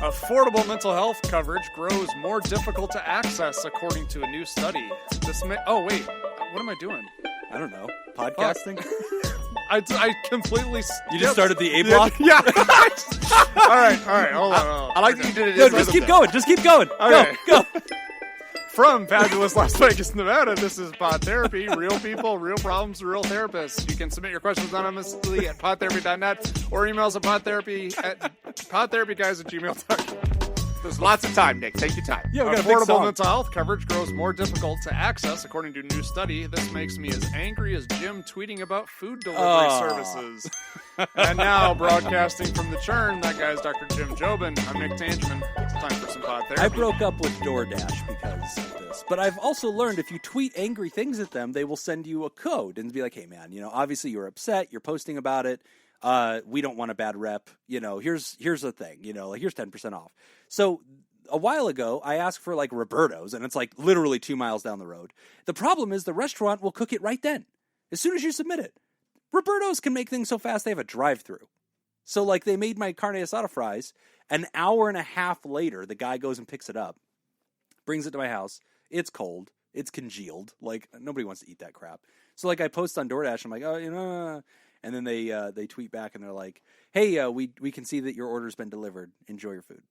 Affordable mental health coverage grows more difficult to access, according to a new study. Oh, wait. What am I doing? I don't know. Podcasting? I completely... You just started the A block? Yeah. All right. Hold on. I like that you did it. No, just keep going. Okay. Go. From fabulous Las Vegas, Nevada, this is Pod Therapy. Real people, real problems, real therapists. You can submit your questions anonymously at podtherapy.net or email us at PodTherapyGuys@gmail.com. There's lots of time, Nick. Take your time. Yeah, we got a big Affordable song. mental health coverage grows more difficult to access, according to a new study. This makes me as angry as Jim tweeting about food delivery services. And now, broadcasting from the churn, that guy's Dr. Jim Jobin. I'm Nick Tangeman. It's time for some Pod Therapy. I broke up with DoorDash because of this. But I've also learned if you tweet angry things at them, they will send you a code and be like, hey, man, obviously you're upset. You're posting about it. We don't want a bad rep. Here's the thing. Here's 10% off. So a while ago, I asked for like Roberto's, and it's like literally 2 miles down the road. The problem is the restaurant will cook it right then, as soon as you submit it. Roberto's can make things so fast they have a drive-through. So like they made my carne asada fries. An hour and a half later, the guy goes and picks it up, brings it to my house. It's cold. It's congealed. Like nobody wants to eat that crap. So like I post on DoorDash. I'm like, and then they tweet back and they're like, hey, we can see that your order's been delivered. Enjoy your food.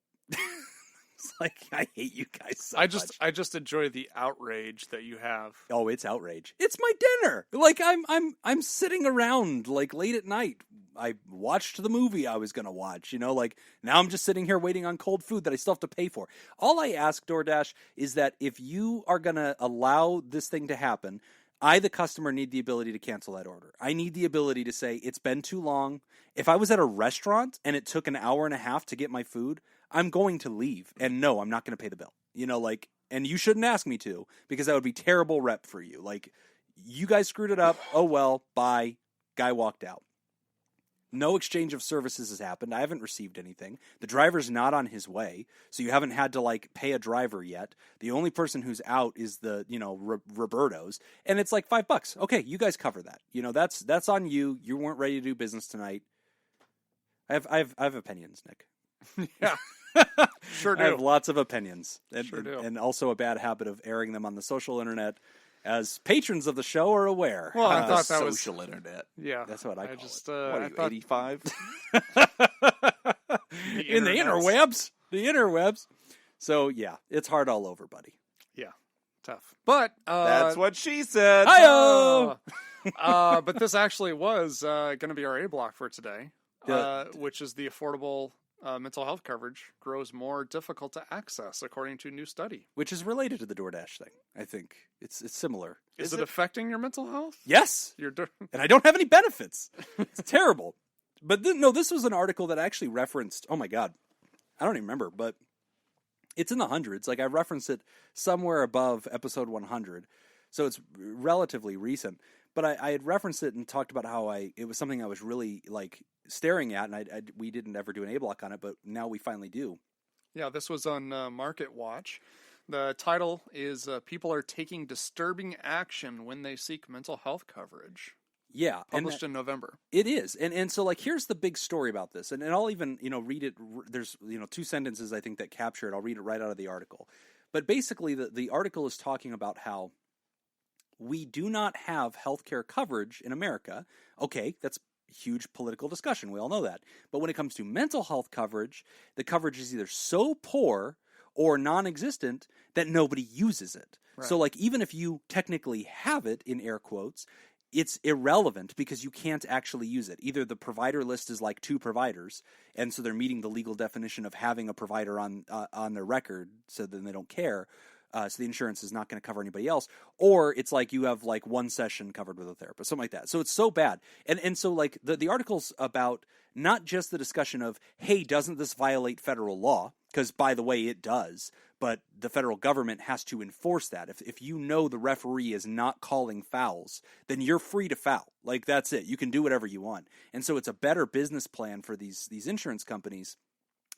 It's like, I hate you guys so much. I just enjoy the outrage that you have. Oh, it's outrage. It's my dinner. Like I'm sitting around like late at night. I watched the movie I was going to watch, like now I'm just sitting here waiting on cold food that I still have to pay for. All I ask DoorDash is that if you are going to allow this thing to happen, I, the customer, need the ability to cancel that order. I need the ability to say, it's been too long. If I was at a restaurant and it took an hour and a half to get my food, I'm going to leave. And no, I'm not going to pay the bill. And you shouldn't ask me to, because that would be terrible rep for you. Like, you guys screwed it up. Oh, well, bye. Guy walked out. No exchange of services has happened. I haven't received anything. The driver's not on his way, so you haven't had to, like, pay a driver yet. The only person who's out is the, Roberto's, and it's like $5. Okay, you guys cover that. That's on you. You weren't ready to do business tonight. I have opinions, Nick. Yeah, sure do. I have lots of opinions, Sure do. And also a bad habit of airing them on the social internet. As patrons of the show are aware. Well, I thought that was social internet. Yeah, that's what I call just, it. What are you, 85? In the interwebs. The interwebs. So, yeah, it's hard all over, buddy. Yeah, tough. But that's what she said. Hi-yo! But this actually was going to be our A block for today, which is the affordable mental health coverage grows more difficult to access, according to a new study. Which is related to the DoorDash thing, I think. It's similar. Is it affecting your mental health? Yes. And I don't have any benefits. It's terrible. But this was an article that actually referenced, oh my God, I don't even remember, but it's in the hundreds. Like I referenced it somewhere above episode 100. So it's relatively recent. But I had referenced it and talked about how it was something I was really like staring at, and we didn't ever do an A-block on it, but now we finally do. Yeah, this was on Market Watch. The title is People Are Taking Disturbing Action When They Seek Mental Health Coverage. Yeah. Published in November. It is. And so like here's the big story about this. And I'll even, read it. There's, 2 sentences I think that capture it. I'll read it right out of the article. But basically the article is talking about how we do not have healthcare coverage in America. Okay, that's a huge political discussion. We all know that. But when it comes to mental health coverage, the coverage is either so poor or non-existent that nobody uses it. Right. So like even if you technically have it, in air quotes, it's irrelevant because you can't actually use it. Either the provider list is like 2 providers, and so they're meeting the legal definition of having a provider on their record, so then they don't care. So the insurance is not going to cover anybody else. Or it's like you have like 1 session covered with a therapist, something like that. So it's so bad. And so like the article's about not just the discussion of, hey, doesn't this violate federal law? Because by the way, it does. But the federal government has to enforce that. If you know the referee is not calling fouls, then you're free to foul. Like that's it. You can do whatever you want. And so it's a better business plan for these insurance companies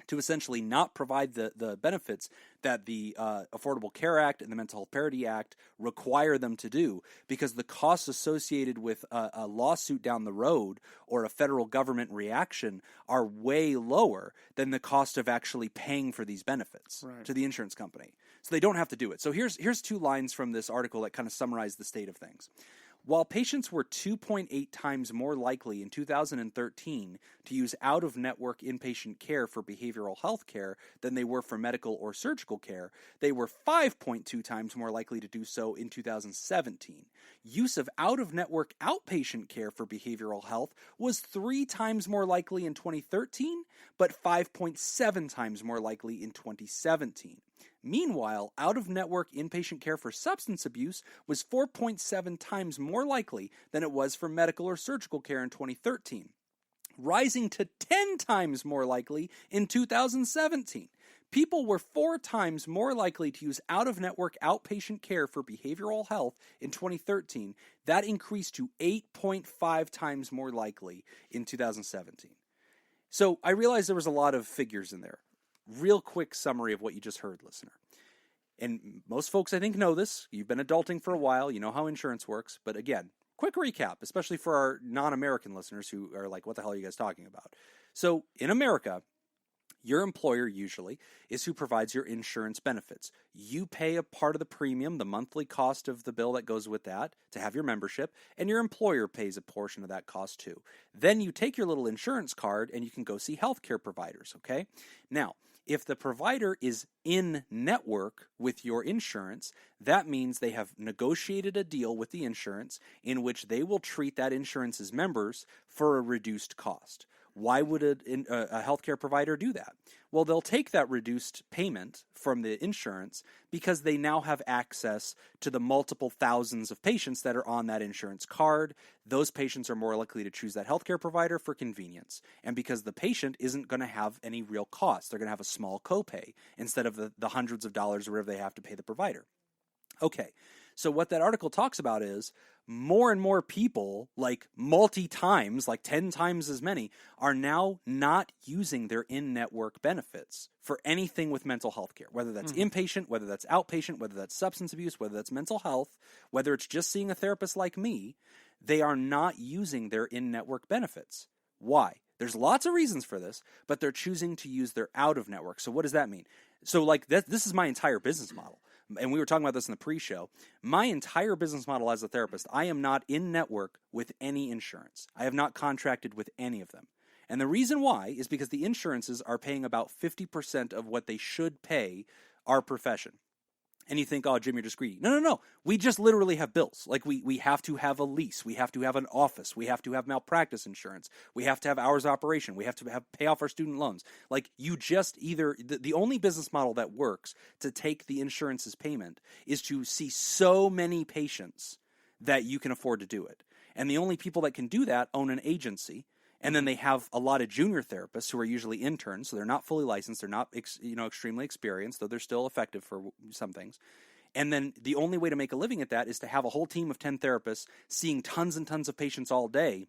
to essentially not provide the benefits that the Affordable Care Act and the Mental Health Parity Act require them to do, because the costs associated with a lawsuit down the road or a federal government reaction are way lower than the cost of actually paying for these benefits to the insurance company. So they don't have to do it. So here's 2 lines from this article that kind of summarize the state of things. While patients were 2.8 times more likely in 2013 to use out-of-network inpatient care for behavioral health care than they were for medical or surgical care, they were 5.2 times more likely to do so in 2017. Use of out-of-network outpatient care for behavioral health was 3 times more likely in 2013, but 5.7 times more likely in 2017. Meanwhile, out-of-network inpatient care for substance abuse was 4.7 times more likely than it was for medical or surgical care in 2013, rising to 10 times more likely in 2017. People were 4 times more likely to use out-of-network outpatient care for behavioral health in 2013. That increased to 8.5 times more likely in 2017. So I realize there was a lot of figures in there. Real quick summary of what you just heard, listener. And most folks, I think, know this. You've been adulting for a while. You know how insurance works. But again, quick recap, especially for our non-American listeners who are like, what the hell are you guys talking about? So in America, your employer usually is who provides your insurance benefits. You pay a part of the premium, the monthly cost of the bill that goes with that, to have your membership, and your employer pays a portion of that cost too. Then you take your little insurance card and you can go see healthcare providers, okay? Now, if the provider is in network with your insurance, that means they have negotiated a deal with the insurance in which they will treat that insurance's members for a reduced cost. Why would a healthcare provider do that? Well, they'll take that reduced payment from the insurance because they now have access to the multiple thousands of patients that are on that insurance card. Those patients are more likely to choose that healthcare provider for convenience. And because the patient isn't going to have any real cost, they're going to have a small copay instead of the hundreds of dollars or whatever they have to pay the provider. Okay, so what that article talks about is more and more people, like multi-times, like 10 times as many, are now not using their in-network benefits for anything with mental health care, whether that's inpatient, whether that's outpatient, whether that's substance abuse, whether that's mental health, whether it's just seeing a therapist like me. They are not using their in-network benefits. Why? There's lots of reasons for this, but they're choosing to use their out-of-network. So what does that mean? So like this is my entire business model. And we were talking about this in the pre-show. My entire business model as a therapist, I am not in network with any insurance. I have not contracted with any of them. And the reason why is because the insurances are paying about 50% of what they should pay our profession. And you think, oh, Jim, you're just greedy. No. We just literally have bills. Like we have to have a lease. We have to have an office. We have to have malpractice insurance. We have to have hours of operation. We have to pay off our student loans. Like you just either, the only business model that works to take the insurance's payment is to see so many patients that you can afford to do it. And the only people that can do that own an agency. And then they have a lot of junior therapists who are usually interns, so they're not fully licensed, they're not extremely experienced, though they're still effective for some things. And then the only way to make a living at that is to have a whole team of 10 therapists seeing tons and tons of patients all day,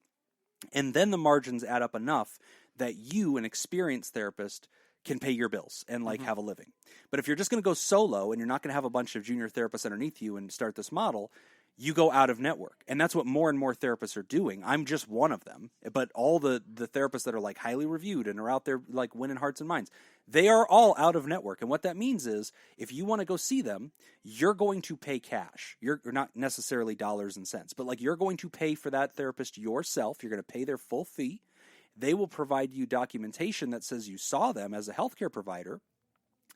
and then the margins add up enough that you, an experienced therapist, can pay your bills and have a living. But if you're just going to go solo and you're not going to have a bunch of junior therapists underneath you and start this model, you go out of network. And that's what more and more therapists are doing. I'm just one of them. But all the therapists that are like highly reviewed and are out there like winning hearts and minds, they are all out of network. And what that means is if you want to go see them, you're going to pay cash. You're not necessarily dollars and cents, but like you're going to pay for that therapist yourself. You're going to pay their full fee. They will provide you documentation that says you saw them as a healthcare provider.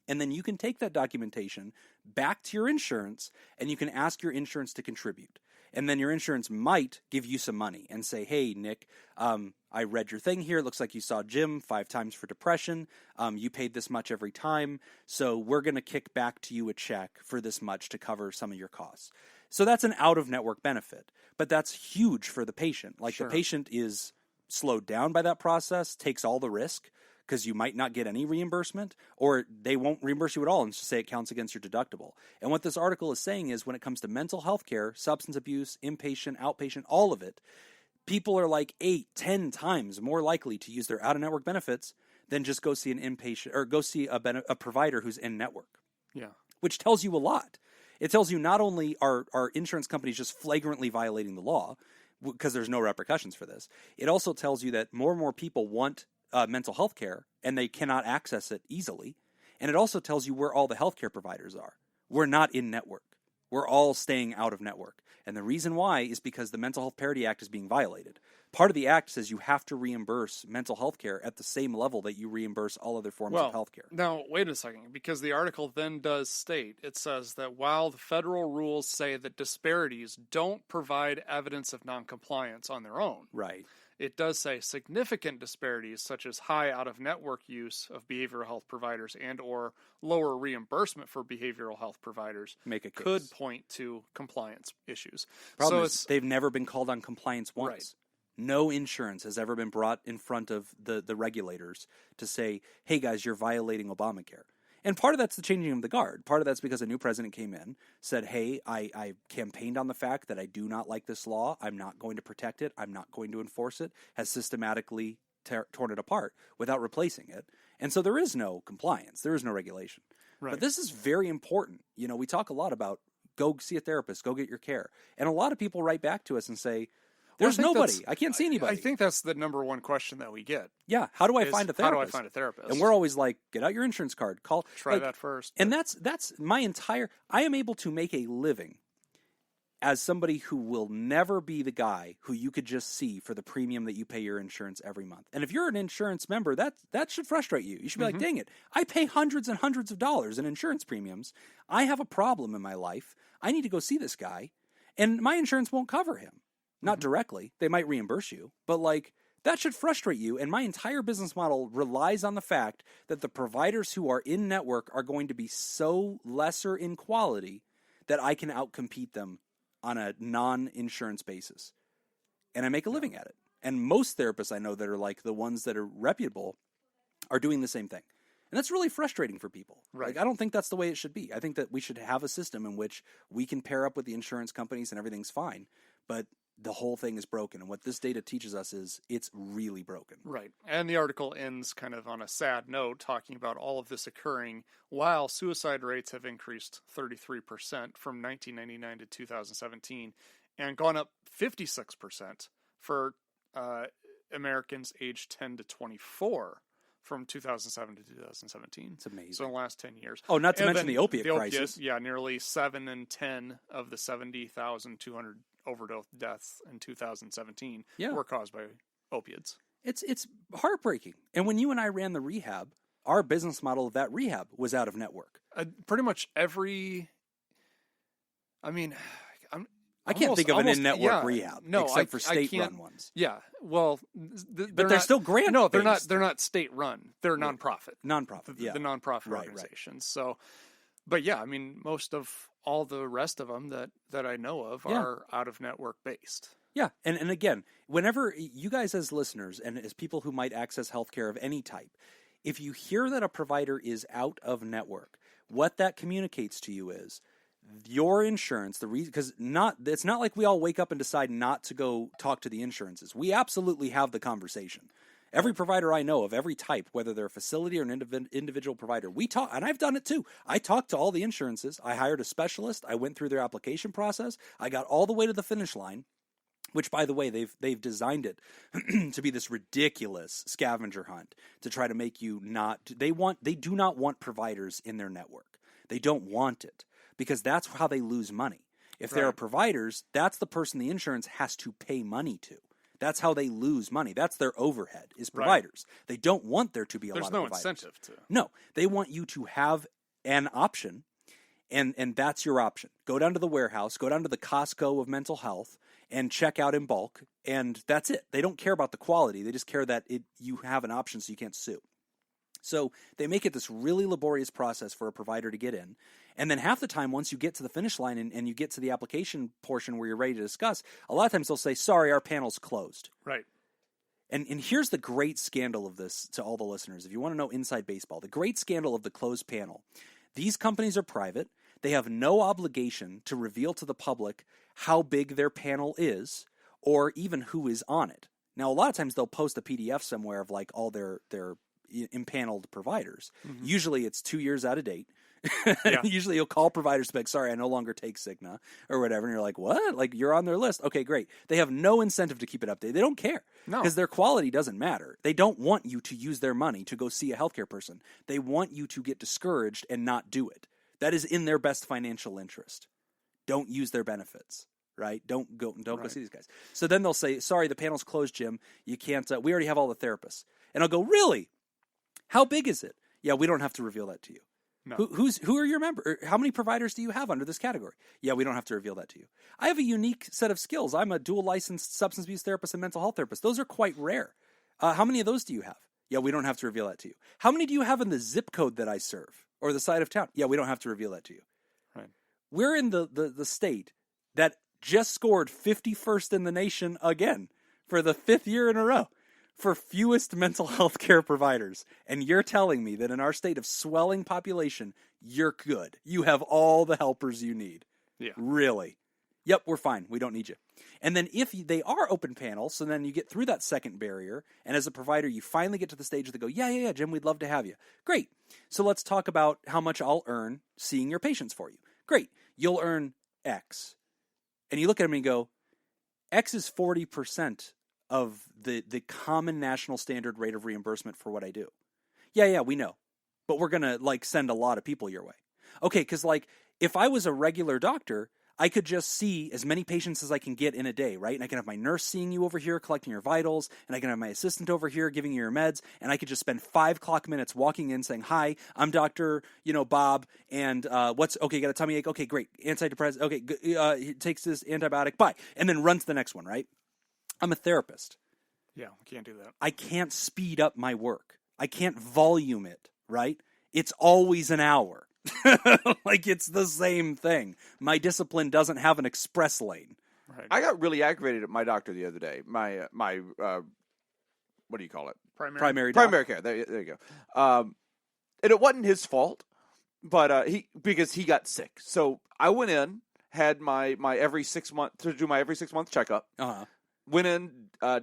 And then you can take that documentation back to your insurance and you can ask your insurance to contribute. And then your insurance might give you some money and say, hey, Nick, I read your thing here. It looks like you saw Jim 5 times for depression. You paid this much every time. So we're going to kick back to you a check for this much to cover some of your costs. So that's an out-of-network benefit. But that's huge for the patient. Like the patient is slowed down by that process, takes all the risk, because you might not get any reimbursement, or they won't reimburse you at all and just say it counts against your deductible. And what this article is saying is when it comes to mental health care, substance abuse, inpatient, outpatient, all of it, people are like 8-10 times more likely to use their out-of-network benefits than just go see an inpatient or go see a provider who's in network. Yeah. Which tells you a lot. It tells you not only are insurance companies just flagrantly violating the law because there's no repercussions for this, it also tells you that more and more people want mental health care and they cannot access it easily. And it also tells you where all the healthcare providers are. We're not in network. We're all staying out of network. And the reason why is because the Mental Health Parity Act is being violated. Part of the act says you have to reimburse mental health care at the same level that you reimburse all other forms of health care. Now, wait a second, because the article then does state, it says that while the federal rules say that disparities don't provide evidence of noncompliance on their own, Right. it does say significant disparities such as high out-of-network use of behavioral health providers and or lower reimbursement for behavioral health providers Make a case. could point to compliance issues. Problem So is they've never been called on compliance once. Right. No insurance has ever been brought in front of the regulators to say, hey guys, you're violating Obamacare. And part of that's the changing of the guard. Part of that's because a new president came in, said, hey, I campaigned on the fact that I do not like this law. I'm not going to protect it. I'm not going to enforce it. Has systematically torn it apart without replacing it. And so there is no compliance. There is no regulation. Right. But this is very important. You know, we talk a lot about go see a therapist, go get your care. And a lot of people write back to us and say, there's nobody. I can't see anybody. I think that's the number one question that we get. Yeah. How do I find a therapist? How do I find a therapist? And we're always like, get out your insurance card. Call. Try that first. And that's my entire. I am able to make a living as somebody who will never be the guy who you could just see for the premium that you pay your insurance every month. And if you're an insurance member, that should frustrate you. You should be like, dang it, I pay hundreds and hundreds of dollars in insurance premiums. I have a problem in my life. I need to go see this guy, and my insurance won't cover him. Not directly. They might reimburse you, but like that should frustrate you. And my entire business model relies on the fact that the providers who are in network are going to be so lesser in quality that I can outcompete them on a non-insurance basis. And I make a living at it. And most therapists I know that are like the ones that are reputable are doing the same thing. And that's really frustrating for people. Right. Like, I don't think that's the way it should be. I think that we should have a system in which we can pair up with the insurance companies and everything's fine. But the whole thing is broken. And what this data teaches us is it's really broken. Right. And the article ends kind of on a sad note, talking about all of this occurring while suicide rates have increased 33% from 1999 to 2017 and gone up 56% for Americans aged 10 to 24 from 2007 to 2017. It's amazing. So in the last 10 years. Oh, not to mention then the opiate crisis. Yeah, nearly 7 in 10 of the 70,200 overdose deaths in 2017 were caused by opiates. It's heartbreaking. And when you and I ran the rehab, our business model of that rehab was out of network. Pretty much every... I mean... I can't think of an in-network rehab, except for state-run ones. Yeah, well, but they're still grant-based. No, they're not state-run. They're nonprofit. Nonprofit, yeah. The nonprofit organizations. So, but yeah, I mean, most of all the rest of them that I know of are out-of-network based. Yeah, and again, whenever you guys as listeners and as people who might access healthcare of any type, if you hear that a provider is out of network, what that communicates to you is your insurance, the reason, because it's not like we all wake up and decide not to go talk to the insurances. We absolutely have the conversation. Every provider I know of every type, whether they're a facility or an individual provider, we talk, and I've done it too. I talked to all the insurances. I hired a specialist. I went through their application process. I got all the way to the finish line, which, by the way, they've designed it to be this ridiculous scavenger hunt to try to make you not. They do not want providers in their network. They don't want it because that's how they lose money. If there are providers, that's the person the insurance has to pay money to. That's how they lose money. That's their overhead, is providers. Right. They don't want there to be a lot of providers. There's no incentive to. No, they want you to have an option, and that's your option. Go down to the warehouse, go down to the Costco of mental health, and check out in bulk, and that's it. They don't care about the quality. They just care that you have an option so you can't sue. So they make it this really laborious process for a provider to get in. And then half the time, once you get to the finish line and you get to the application portion where you're ready to discuss, a lot of times they'll say, sorry, our panel's closed. Right. And here's the great scandal of this to all the listeners. If you want to know inside baseball, the great scandal of the closed panel. These companies are private. They have no obligation to reveal to the public how big their panel is or even who is on it. Now, a lot of times they'll post a PDF somewhere of like all their impaneled providers. Mm-hmm. Usually it's 2 years out of date. Yeah. Usually you'll call providers to be like, sorry, I no longer take Cigna or whatever. And you're like, what? Like, you're on their list. Okay, great. They have no incentive to keep it updated. They don't care No. because their quality doesn't matter. They don't want you to use their money to go see a healthcare person. They want you to get discouraged and not do it. That is in their best financial interest. Don't use their benefits, right? Don't go see these guys. So then they'll say, sorry, the panel's closed, Jim. You can't, we already have all the therapists. And I'll go, really? How big is it? Yeah, we don't have to reveal that to you. No. Who are your members? How many providers do you have under this category? Yeah, we don't have to reveal that to you. I have a unique set of skills. I'm a dual licensed substance abuse therapist and mental health therapist. Those are quite rare. How many of those do you have? Yeah, we don't have to reveal that to you. How many do you have in the zip code that I serve or the side of town? Yeah, we don't have to reveal that to you. Right. We're in the state that just scored 51st in the nation again for the 5th year in a row for fewest mental health care providers. And you're telling me that in our state of swelling population, you're good. You have all the helpers you need. Yeah. Really? Yep, we're fine. We don't need you. And then if they are open panel, so then you get through that second barrier, and as a provider, you finally get to the stage that go, yeah, Jim, we'd love to have you. Great. So let's talk about how much I'll earn seeing your patients for you. Great. You'll earn X. And you look at them and you go, X is 40% of the common national standard rate of reimbursement for what I do. Yeah, we know. But we're going to send a lot of people your way. Okay, because if I was a regular doctor, I could just see as many patients as I can get in a day, right? And I can have my nurse seeing you over here, collecting your vitals, and I can have my assistant over here giving you your meds, and I could just spend 5 clock minutes walking in saying, hi, I'm Dr. Bob, and okay, you got a tummy ache? Okay, great. Antidepressant, okay, he takes this antibiotic, bye. And then run to the next one, right? I'm a therapist. Yeah, we can't do that. I can't speed up my work. I can't volume it, right? It's always an hour. It's the same thing. My discipline doesn't have an express lane. Right. I got really aggravated at my doctor the other day. My what do you call it? Primary Primary care. There you go. And it wasn't his fault, but because he got sick. So I went in, had my every 6 month to do my every 6 month checkup. Uh-huh. Went in,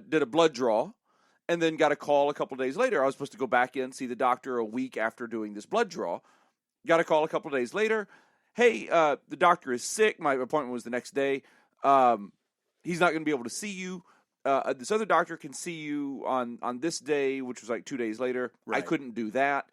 did a blood draw, and then got a call a couple days later. I was supposed to go back in, see the doctor a week after doing this blood draw. Got a call a couple days later. Hey, the doctor is sick. My appointment was the next day. He's not going to be able to see you. This other doctor can see you on this day, which was 2 days later. Right. I couldn't do that.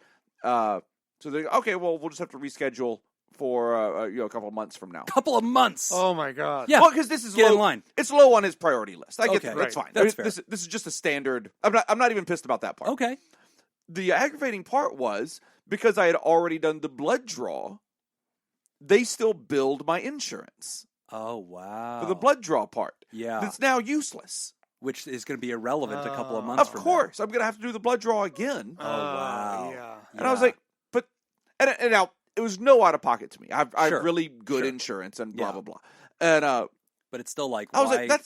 So they're okay. Well, we'll just have to reschedule for a couple of months from now. Couple of months. Oh my God. Yeah. Well, because this is Get low. in line. It's low on his priority list. I get Okay. that. That's Right. fine. That's fair. This is just a standard. I'm not even pissed about that part. Okay. The aggravating part was because I had already done the blood draw, they still billed my insurance Oh, wow. for the blood draw part. Yeah. That's now useless. Which is going to be irrelevant a couple of Oh. months Of from course, I'm going to have to do the blood draw again. Oh, wow. Yeah. And I was like, but and now it was no out of pocket to me. I have Sure. really good Sure. insurance and blah Yeah. blah blah. And But it's still I was why? like,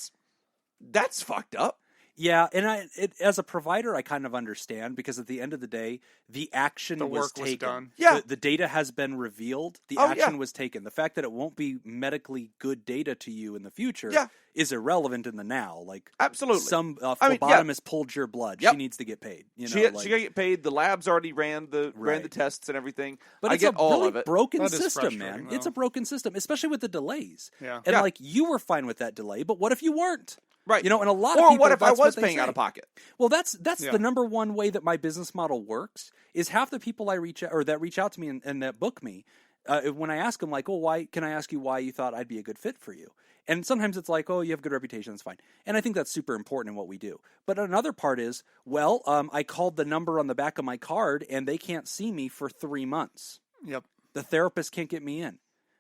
that's fucked up. Yeah, and as a provider, I kind of understand because at the end of the day, the action The was work was taken. done. Yeah. The data has been revealed. The Oh, action yeah. was taken. The fact that it won't be medically good data to you in the future Yeah. is irrelevant in the now. Absolutely. Some I mean, yeah. phlebotomist pulled your blood. Yep. She needs to get paid. She got to get paid. The labs already ran the Right. tests and everything. But I it's get a all really of it. broken That is system, man. frustrating, It's though. a broken system, especially with the delays. Yeah. And Yeah. you were fine with that delay, but what if you weren't? Right. And a lot of Or people, what if I that's was they paying say. out of pocket? Well, that's Yeah. the number one way that my business model works is half the people I reach out or that reach out to me and that book me, when I ask them why can I ask you why you thought I'd be a good fit for you? And sometimes it's oh, you have a good reputation, that's fine. And I think that's super important in what we do. But another part is, I called the number on the back of my card and they can't see me for 3 months. Yep. The therapist can't get me in.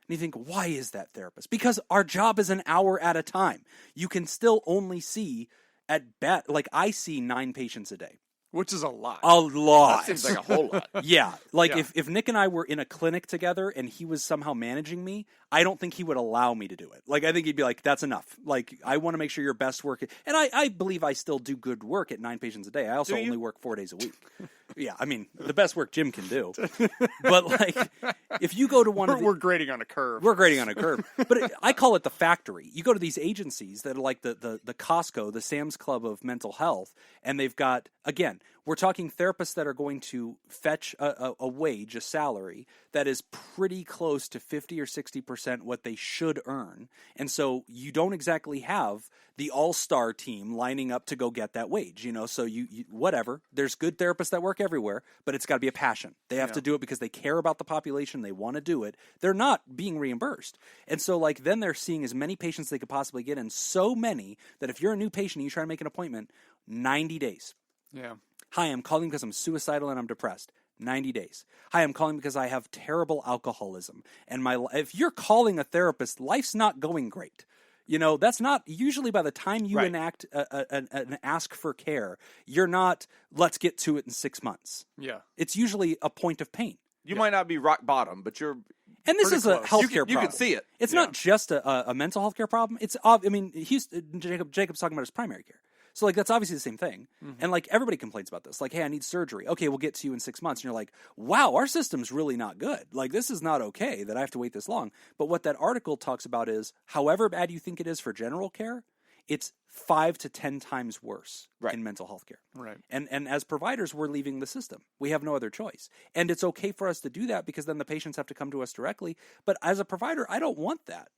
And you think, why is that therapist? Because our job is an hour at a time. You can still only see at best, I see 9 patients a day. Which is a lot. A lot. That seems like a whole lot. Yeah. Yeah. If Nick and I were in a clinic together and he was somehow managing me, I don't think he would allow me to do it. I think he'd be like, that's enough. I want to make sure your best work. And I believe I still do good work at 9 patients a day. I also Do you? only work 4 days a week. Yeah. I mean, the best work Jim can do. But if you go to one of the... We're grading on a curve. We're grading on a curve. But I call it the factory. You go to these agencies that are like the Costco, the Sam's Club of mental health, and they've got, again, again, we're talking therapists that are going to fetch a wage, a salary, that is pretty close to 50 or 60% what they should earn. And so you don't exactly have the all-star team lining up to go get that wage, so you whatever. There's good therapists that work everywhere, but it's got to be a passion. They have to do it because they care about the population. They want to do it. They're not being reimbursed. And so then they're seeing as many patients they could possibly get, and so many that if you're a new patient and you try to make an appointment, 90 days. Yeah. Hi, I'm calling because I'm suicidal and I'm depressed. 90 days. Hi, I'm calling because I have terrible alcoholism. And if you're calling a therapist, life's not going great. That's not usually by the time you enact an ask for care, you're not, let's get to it in 6 months. Yeah. It's usually a point of pain. You might not be rock bottom, but you're. And this is a healthcare problem. You can see it. It's not just a mental health care problem. It's, Jacob's talking about his primary care. So, that's obviously the same thing. Mm-hmm. And, everybody complains about this. Hey, I need surgery. Okay, we'll get to you in 6 months. And you're like, wow, our system's really not good. This is not okay that I have to wait this long. But what that article talks about is, however bad you think it is for general care, it's 5 to 10 times worse in mental health care. Right. And as providers, we're leaving the system. We have no other choice. And it's okay for us to do that because then the patients have to come to us directly. But as a provider, I don't want that.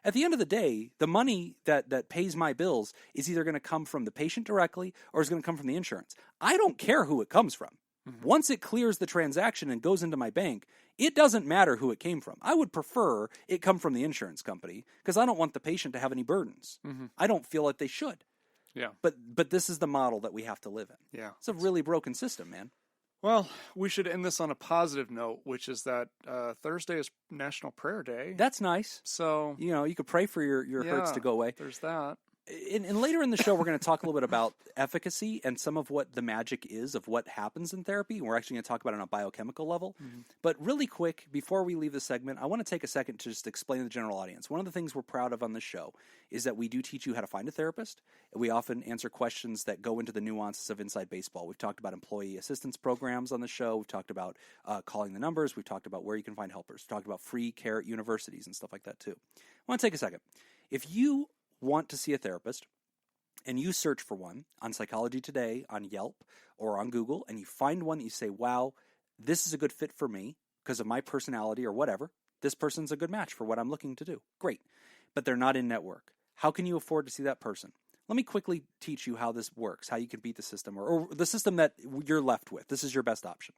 At the end of the day, the money that pays my bills is either going to come from the patient directly or is going to come from the insurance. I don't care who it comes from. Mm-hmm. Once it clears the transaction and goes into my bank, it doesn't matter who it came from. I would prefer it come from the insurance company because I don't want the patient to have any burdens. Mm-hmm. I don't feel like they should. Yeah. But this is the model that we have to live in. Yeah. It's a really broken system, man. Well, we should end this on a positive note, which is that Thursday is National Prayer Day. That's nice. So, you could pray for your hurts to go away. There's that. And later in the show, we're going to talk a little bit about efficacy and some of what the magic is of what happens in therapy. We're actually going to talk about it on a biochemical level. Mm-hmm. But really quick, before we leave the segment, I want to take a second to just explain to the general audience. One of the things we're proud of on this show is that we do teach you how to find a therapist. We often answer questions that go into the nuances of inside baseball. We've talked about employee assistance programs on the show. We've talked about calling the numbers. We've talked about where you can find helpers. We've talked about free care at universities and stuff like that too. I want to take a second. If you want to see a therapist, and you search for one on Psychology Today, on Yelp, or on Google, and you find one that you say, wow, this is a good fit for me because of my personality or whatever, this person's a good match for what I'm looking to do. Great. But they're not in network. How can you afford to see that person? Let me quickly teach you how this works, how you can beat the system, or the system that you're left with. This is your best option.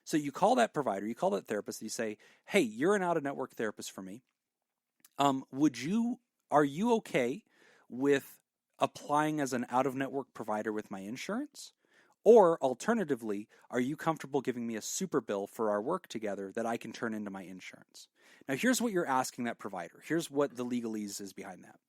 So you call that provider, you call that therapist, and you say, hey, you're an out-of-network therapist for me. Are you okay with applying as an out-of-network provider with my insurance? Or alternatively, are you comfortable giving me a super bill for our work together that I can turn into my insurance? Now, here's what you're asking that provider. Here's what the legalese is behind that.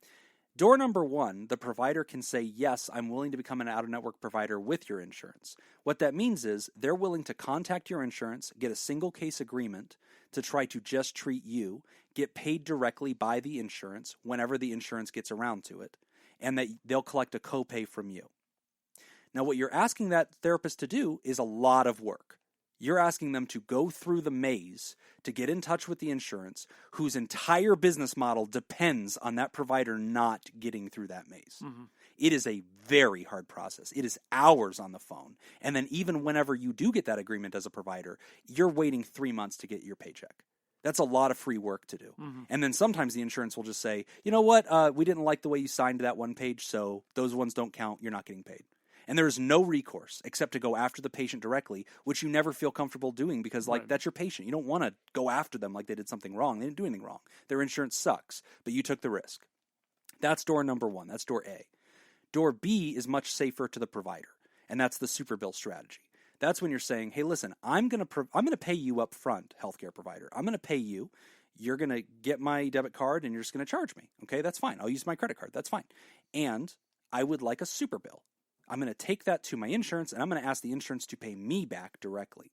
Door number one, the provider can say, yes, I'm willing to become an out-of-network provider with your insurance. What that means is they're willing to contact your insurance, get a single case agreement to try to just treat you, get paid directly by the insurance whenever the insurance gets around to it, and that they'll collect a copay from you. Now, what you're asking that therapist to do is a lot of work. You're asking them to go through the maze to get in touch with the insurance whose entire business model depends on that provider not getting through that maze. Mm-hmm. It is a very hard process. It is hours on the phone. And then even whenever you do get that agreement as a provider, you're waiting 3 months to get your paycheck. That's a lot of free work to do. Mm-hmm. And then sometimes the insurance will just say, you know what, we didn't like the way you signed that one page, so those ones don't count. You're not getting paid. And there is no recourse except to go after the patient directly, which you never feel comfortable doing because, that's your patient. You don't want to go after them like they did something wrong. They didn't do anything wrong. Their insurance sucks, but you took the risk. That's door number one. That's door A. Door B is much safer to the provider, and that's the super bill strategy. That's when you're saying, hey, listen, I'm going to pay you up front, healthcare provider. I'm going to pay you. You're going to get my debit card, and you're just going to charge me. Okay, that's fine. I'll use my credit card. That's fine. And I would like a super bill. I'm going to take that to my insurance, and I'm going to ask the insurance to pay me back directly.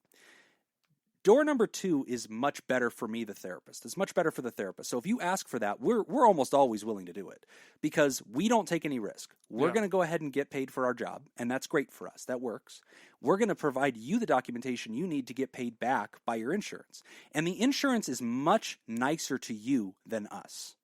Door number two is much better for me, the therapist. It's much better for the therapist. So if you ask for that, we're almost always willing to do it because we don't take any risk. We're going to go ahead and get paid for our job, and that's great for us. That works. We're going to provide you the documentation you need to get paid back by your insurance. And the insurance is much nicer to you than us.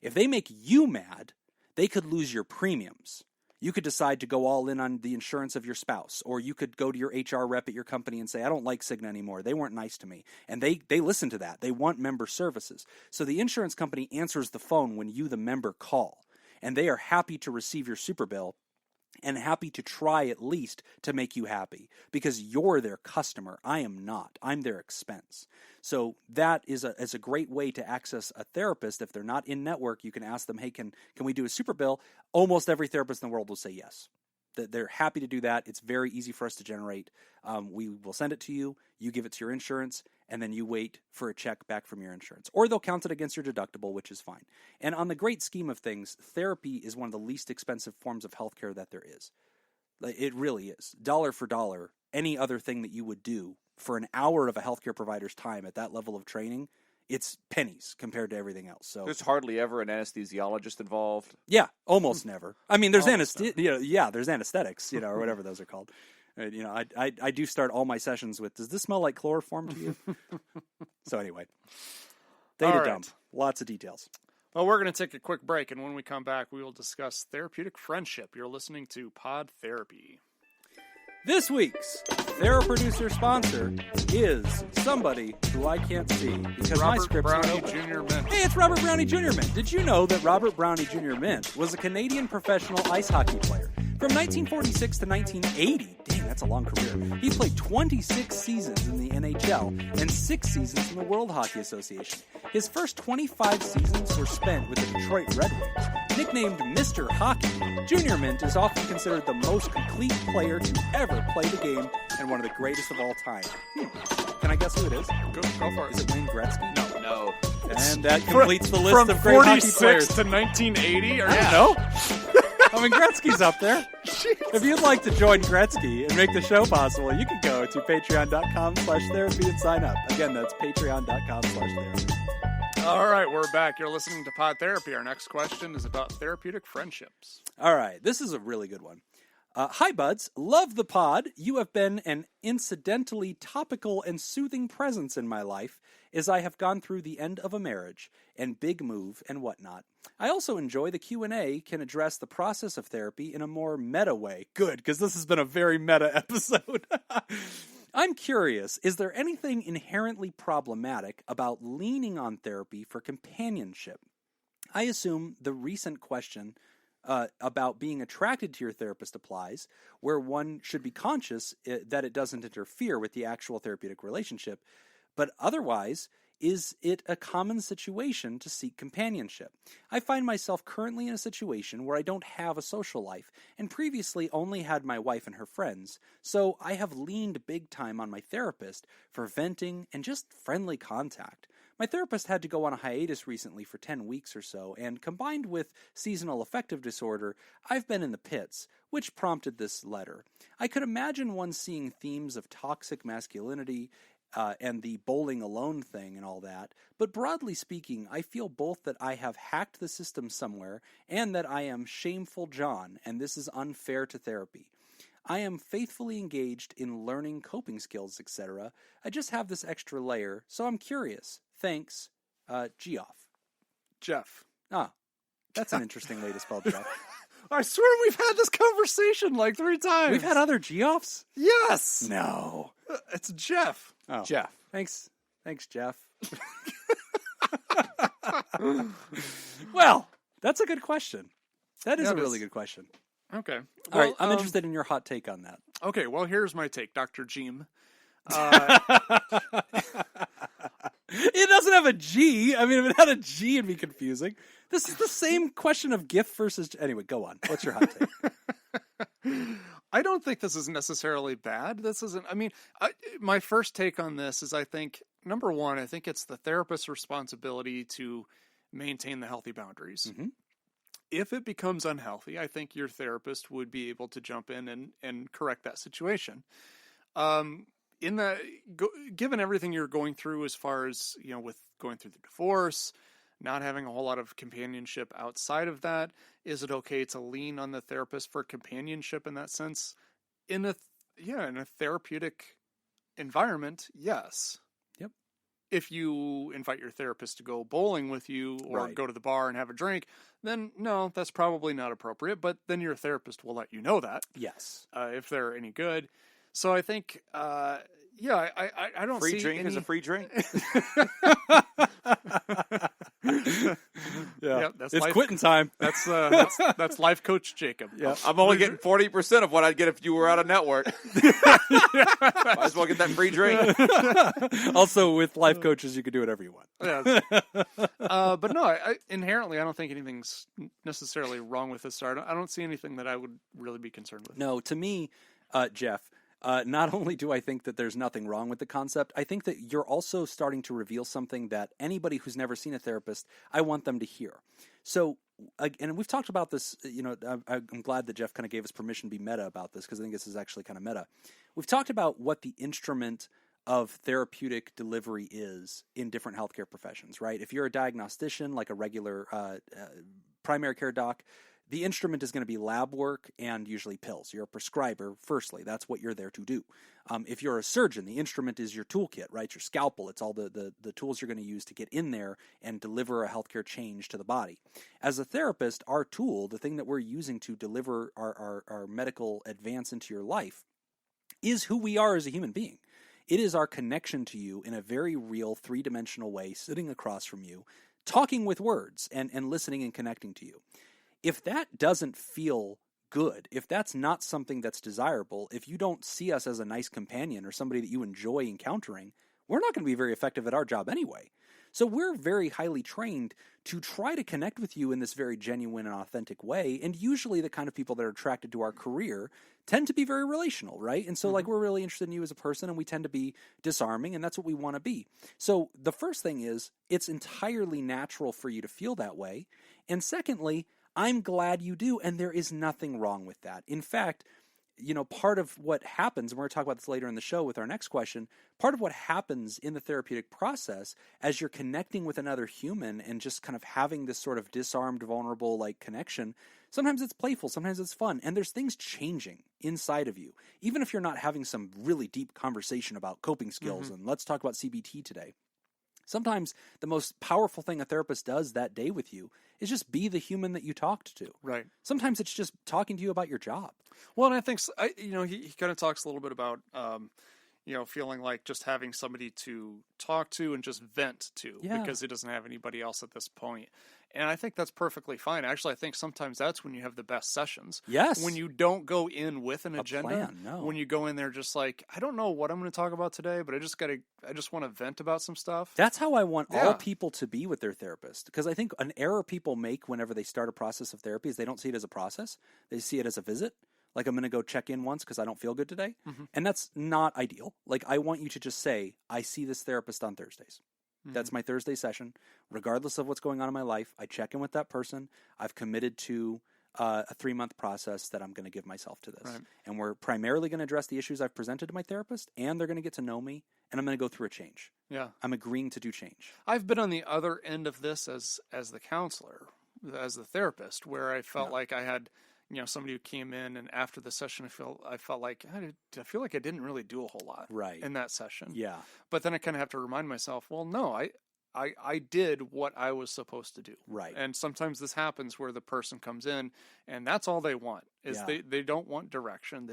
If they make you mad, they could lose your premiums. You could decide to go all in on the insurance of your spouse, or you could go to your HR rep at your company and say, I don't like Cigna anymore. They weren't nice to me. And they listen to that. They want member services. So the insurance company answers the phone when you, the member, call. And they are happy to receive your super bill and happy to try at least to make you happy because you're their customer. I am not. I'm their expense. So that is a great way to access a therapist. If they're not in network, you can ask them, hey, can we do a super bill? Almost every therapist in the world will say yes. They're happy to do that. It's very easy for us to generate. We will send it to you. You give it to your insurance, and then you wait for a check back from your insurance. Or they'll count it against your deductible, which is fine. And on the great scheme of things, therapy is one of the least expensive forms of healthcare that there is. It really is. Dollar for dollar, any other thing that you would do for an hour of a healthcare provider's time at that level of training, it's pennies compared to everything else. So there's hardly ever an anesthesiologist involved. Yeah, almost never. I mean, there's there's anesthetics, or whatever those are called. I do start all my sessions with, does this smell like chloroform to you? So anyway, data dump, lots of details. Well, we're going to take a quick break, and when we come back, we will discuss therapeutic friendship. You're listening to Pod Therapy. This week's THERAPRODUCER sponsor is somebody who I can't see because my scripts aren't open. Jr. Mint. Hey, it's Robert Brownie Jr. Mint. Did you know that Robert Brownie Jr. Mint was a Canadian professional ice hockey player? From 1946 to 1980, dang, that's a long career, he played 26 seasons in the NHL and 6 seasons in the World Hockey Association. His first 25 seasons were spent with the Detroit Red Wings. Nicknamed Mr. Hockey, Junior Mint is often considered the most complete player to ever play the game and one of the greatest of all time. Can I guess who it is? Go for it. Is it Wayne Gretzky? No. And that completes the list from of great hockey 46 players. to 1980? Or I don't know. I mean, Gretzky's up there. If you'd like to join Gretzky and make the show possible, you can go to patreon.com/therapy and sign up. Again, that's patreon.com/therapy. All right, we're back. You're listening to Pod Therapy. Our next question is about therapeutic friendships. All right, this is a really good one. Hi, buds. Love the pod. You have been an incidentally topical and soothing presence in my life as I have gone through the end of a marriage and big move and whatnot. I also enjoy the Q&A can address the process of therapy in a more meta way. Good, because this has been a very meta episode. I'm curious, is there anything inherently problematic about leaning on therapy for companionship? I assume the recent question about being attracted to your therapist applies, where one should be conscious that it doesn't interfere with the actual therapeutic relationship. But otherwise, is it a common situation to seek companionship? I find myself currently in a situation where I don't have a social life, and previously only had my wife and her friends, so I have leaned big time on my therapist for venting and just friendly contact. My therapist had to go on a hiatus recently for 10 weeks or so, and combined with seasonal affective disorder, I've been in the pits, which prompted this letter. I could imagine one seeing themes of toxic masculinity and the bowling alone thing and all that, but broadly speaking, I feel both that I have hacked the system somewhere and that I am shameful John, and this is unfair to therapy. I am faithfully engaged in learning coping skills, etc. I just have this extra layer, so I'm curious. Thanks, Geoff. Jeff. Ah, that's an interesting way to spell Jeff. I swear we've had this conversation like 3 times. We've had other Geoffs? Yes. No. It's Jeff. Oh. Jeff. Thanks, Jeff. Well, that's a good question. That is a really good question. Okay. All right, I'm interested in your hot take on that. Okay, well, here's my take, Dr. Jim. It doesn't have a G. I mean, if it had a G, it'd be confusing. This is the same question of GIF versus... Anyway, go on. What's your hot take? I don't think this is necessarily bad. This isn't... I mean, my first take on this is I think, number one, I think it's the therapist's responsibility to maintain the healthy boundaries. Mm-hmm. If it becomes unhealthy, I think your therapist would be able to jump in and correct that situation. Given everything you're going through as far as, with going through the divorce, not having a whole lot of companionship outside of that, is it okay to lean on the therapist for companionship in that sense? In a therapeutic environment, yes. Yep. if you invite your therapist to go bowling with you or Right. go to the bar and have a drink, then no, that's probably not appropriate. But then your therapist will let you know that Yes. if they're any good. So I think, I don't Free see drink any... is a free drink. Yeah, that's it's life. quitting time. That's life coach Jacob. Yeah. I'm only getting 40% of what I'd get if you were out of network. Might as well get that free drink. Also, with life coaches, you can do whatever you want. Yeah. But no, I inherently, I don't think anything's necessarily wrong with this. I don't see anything that I would really be concerned with. No, to me, Jeff, not only do I think that there's nothing wrong with the concept, I think that you're also starting to reveal something that anybody who's never seen a therapist, I want them to hear. So, and we've talked about this, I'm glad that Jeff kind of gave us permission to be meta about this, because I think this is actually kind of meta. We've talked about what the instrument of therapeutic delivery is in different healthcare professions, right? If you're a diagnostician, like a regular primary care doc, the instrument is going to be lab work and usually pills. You're a prescriber, firstly. That's what you're there to do. If you're a surgeon, the instrument is your toolkit, right? Your scalpel. It's all the tools you're going to use to get in there and deliver a healthcare change to the body. As a therapist, our tool, the thing that we're using to deliver our medical advance into your life, is who we are as a human being. It is our connection to you in a very real, three-dimensional way, sitting across from you, talking with words and listening and connecting to you. If that doesn't feel good, if that's not something that's desirable, if you don't see us as a nice companion or somebody that you enjoy encountering, we're not going to be very effective at our job anyway. So we're very highly trained to try to connect with you in this very genuine and authentic way. And usually the kind of people that are attracted to our career tend to be very relational, right? And so like we're really interested in you as a person, and we tend to be disarming, and that's what we want to be. So the first thing is, it's entirely natural for you to feel that way. And secondly, I'm glad you do, and there is nothing wrong with that. In fact, part of what happens, and we're going to talk about this later in the show with our next question, part of what happens in the therapeutic process as you're connecting with another human and just kind of having this sort of disarmed, vulnerable like connection, sometimes it's playful, sometimes it's fun, and there's things changing inside of you. Even if you're not having some really deep conversation about coping skills, and let's talk about CBT today. Sometimes the most powerful thing a therapist does that day with you is just be the human that you talked to. Right. Sometimes it's just talking to you about your job. Well, and I think, he kind of talks a little bit about, feeling like just having somebody to talk to and just vent to because he doesn't have anybody else at this point. And I think that's perfectly fine. Actually, I think sometimes that's when you have the best sessions. Yes. When you don't go in with an agenda. Plan, no. When you go in there just like, I don't know what I'm going to talk about today, but I just want to vent about some stuff. That's how I want all people to be with their therapist. Because I think an error people make whenever they start a process of therapy is they don't see it as a process. They see it as a visit. Like, I'm going to go check in once because I don't feel good today. And that's not ideal. Like, I want you to just say, I see this therapist on Thursdays. That's my Thursday session. Regardless of what's going on in my life, I check in with that person. I've committed to a 3-month process that I'm going to give myself to this. Right. And we're primarily going to address the issues I've presented to my therapist, and they're going to get to know me, and I'm going to go through a change. Yeah. I'm agreeing to do change. I've been on the other end of this as the counselor, as the therapist, where I felt like I had somebody who came in, and after the session, I felt like I feel like I didn't really do a whole lot in that session. Yeah. But then I kind of have to remind myself, well, no, I did what I was supposed to do. Right. And sometimes this happens where the person comes in and that's all they want is they don't want direction.